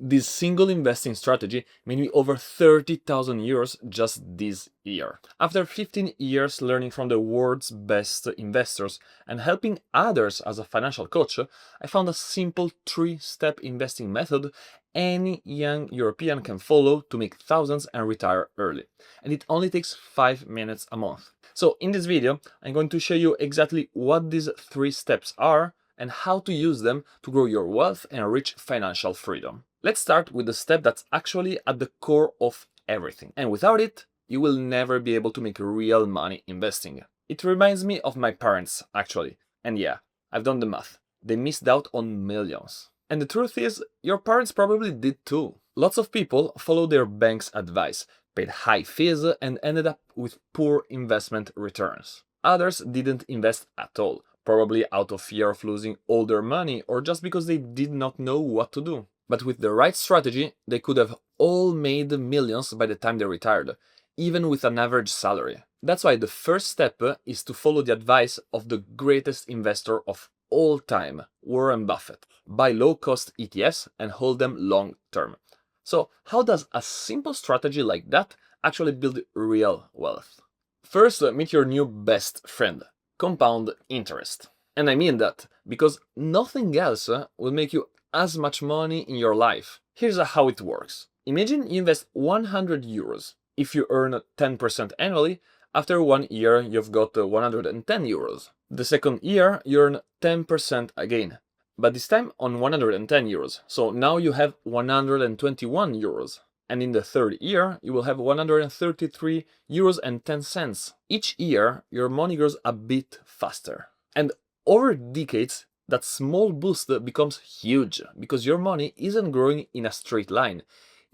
This single investing strategy made me over 30,000 euros just this year. After 15 years learning from the world's best investors and helping others as a financial coach, I found a simple 3-step investing method any young European can follow to make thousands and retire early. And it only takes 5 minutes a month. So in this video, I'm going to show you exactly what these 3 steps are and how to use them to grow your wealth and reach financial freedom. Let's start with the step that's actually at the core of everything. And without it, you will never be able to make real money investing. It reminds me of my parents, actually. And yeah, I've done the math. They missed out on millions. And the truth is, your parents probably did too. Lots of people followed their bank's advice, paid high fees, and ended up with poor investment returns. Others didn't invest at all, probably out of fear of losing all their money or just because they did not know what to do. But with the right strategy, they could have all made millions by the time they retired, even with an average salary. That's why the first step is to follow the advice of the greatest investor of all time, Warren Buffett. Buy low-cost ETFs and hold them long-term. So how does a simple strategy like that actually build real wealth? First, meet your new best friend, compound interest. And I mean that because nothing else will make you as much money in your life. Here's how it works. Imagine you invest 100 euros. If you earn 10% annually, after 1 year you've got 110 euros. The second year you earn 10% again, but this time on 110 euros. So now you have 121 euros. And in the third year you will have 133 euros and 10 cents. Each year your money grows a bit faster. And over decades, that small boost becomes huge because your money isn't growing in a straight line,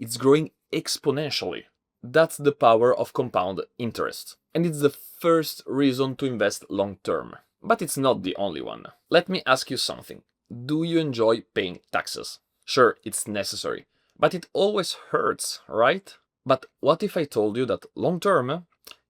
it's growing exponentially. That's the power of compound interest. And it's the first reason to invest long term. But it's not the only one. Let me ask you something. Do you enjoy paying taxes? Sure, it's necessary, but it always hurts, right? But what if I told you that long term,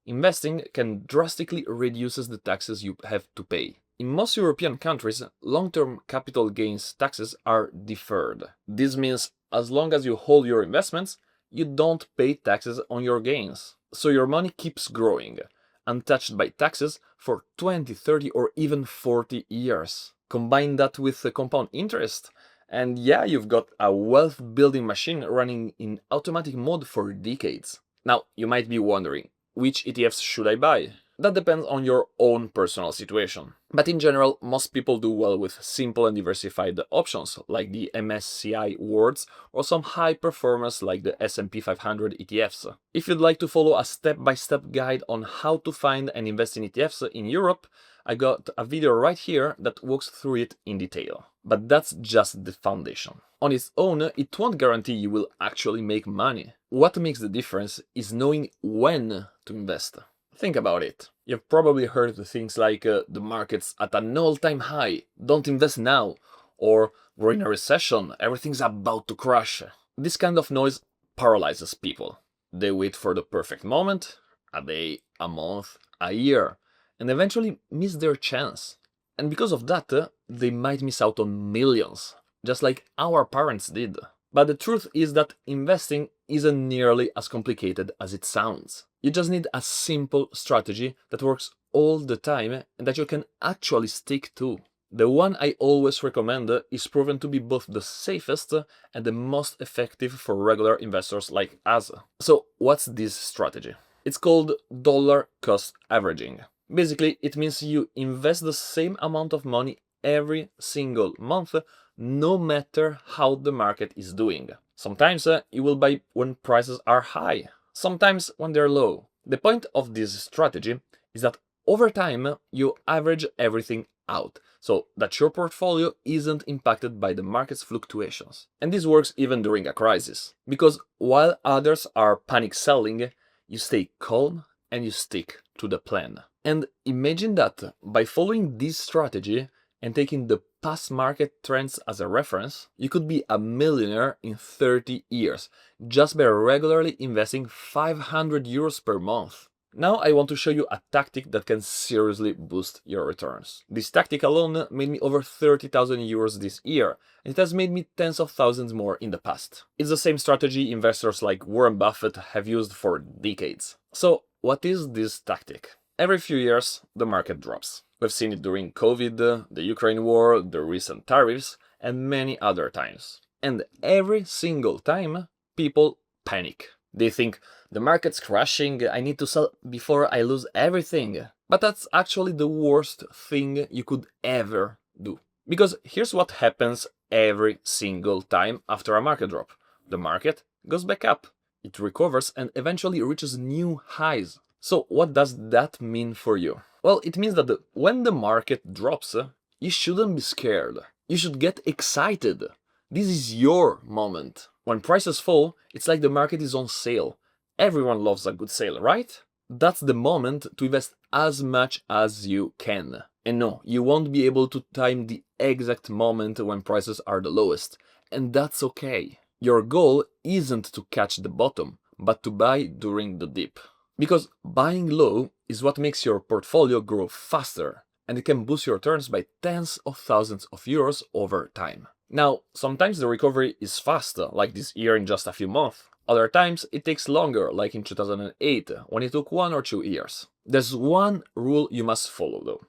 investing can drastically reduce the taxes you have to pay? In most European countries, long-term capital gains taxes are deferred. This means as long as you hold your investments, you don't pay taxes on your gains. So your money keeps growing, untouched by taxes for 20, 30 or even 40 years. Combine that with the compound interest, and yeah, you've got a wealth-building machine running in automatic mode for decades. Now, you might be wondering, which ETFs should I buy? That depends on your own personal situation. But in general, most people do well with simple and diversified options like the MSCI Worlds or some high performers like the S&P 500 ETFs. If you'd like to follow a step-by-step guide on how to find and invest in ETFs in Europe, I got a video right here that walks through it in detail. But that's just the foundation. On its own, it won't guarantee you will actually make money. What makes the difference is knowing when to invest. Think about it. You've probably heard things like the market's at an all-time high, don't invest now, or we're in a recession, everything's about to crash. This kind of noise paralyzes people. They wait for the perfect moment, a day, a month, a year, and eventually miss their chance. And because of that, they might miss out on millions, just like our parents did. But the truth is that investing isn't nearly as complicated as it sounds. You just need a simple strategy that works all the time and that you can actually stick to. The one I always recommend is proven to be both the safest and the most effective for regular investors like us. So what's this strategy? It's called dollar cost averaging. Basically, it means you invest the same amount of money every single month, no matter how the market is doing. Sometimes you will buy when prices are high, sometimes when they're low. The point of this strategy is that over time you average everything out, so that your portfolio isn't impacted by the market's fluctuations. And this works even during a crisis, because while others are panic selling, you stay calm and you stick to the plan. And imagine that by following this strategy and taking the past market trends as a reference, you could be a millionaire in 30 years just by regularly investing 500 euros per month. Now I want to show you a tactic that can seriously boost your returns. This tactic alone made me over 30,000 euros this year, and it has made me tens of thousands more in the past. It's the same strategy investors like Warren Buffett have used for decades. So what is this tactic? Every few years, the market drops. We've seen it during COVID, the Ukraine war, the recent tariffs, and many other times. And every single time, people panic. They think, the market's crashing, I need to sell before I lose everything. But that's actually the worst thing you could ever do. Because here's what happens every single time after a market drop. The market goes back up. It recovers and eventually reaches new highs. So what does that mean for you? Well, it means that when the market drops, you shouldn't be scared. You should get excited. This is your moment. When prices fall, it's like the market is on sale. Everyone loves a good sale, right? That's the moment to invest as much as you can. And no, you won't be able to time the exact moment when prices are the lowest. And that's okay. Your goal isn't to catch the bottom, but to buy during the dip. Because buying low is what makes your portfolio grow faster, and it can boost your returns by tens of thousands of euros over time. Now, sometimes the recovery is fast, like this year in just a few months. Other times it takes longer, like in 2008, when it took 1 or 2 years. There's one rule you must follow though.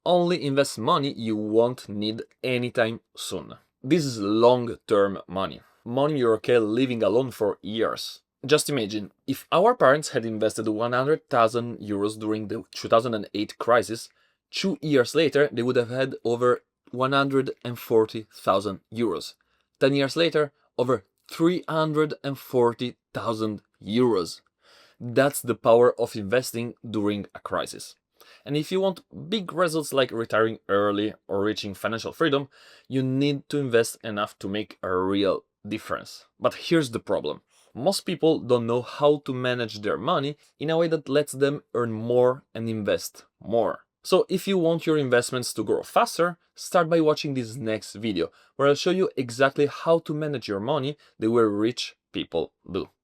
Only invest money you won't need anytime soon. This is long-term money. Money you're okay living alone for years. Just imagine, if our parents had invested 100,000 euros during the 2008 crisis, 2 years later they would have had over 140,000 euros. 10 years later, over 340,000 euros. That's the power of investing during a crisis. And if you want big results like retiring early or reaching financial freedom, you need to invest enough to make a real difference. But here's the problem. Most people don't know how to manage their money in a way that lets them earn more and invest more. So if you want your investments to grow faster, start by watching this next video, where I'll show you exactly how to manage your money the way rich people do.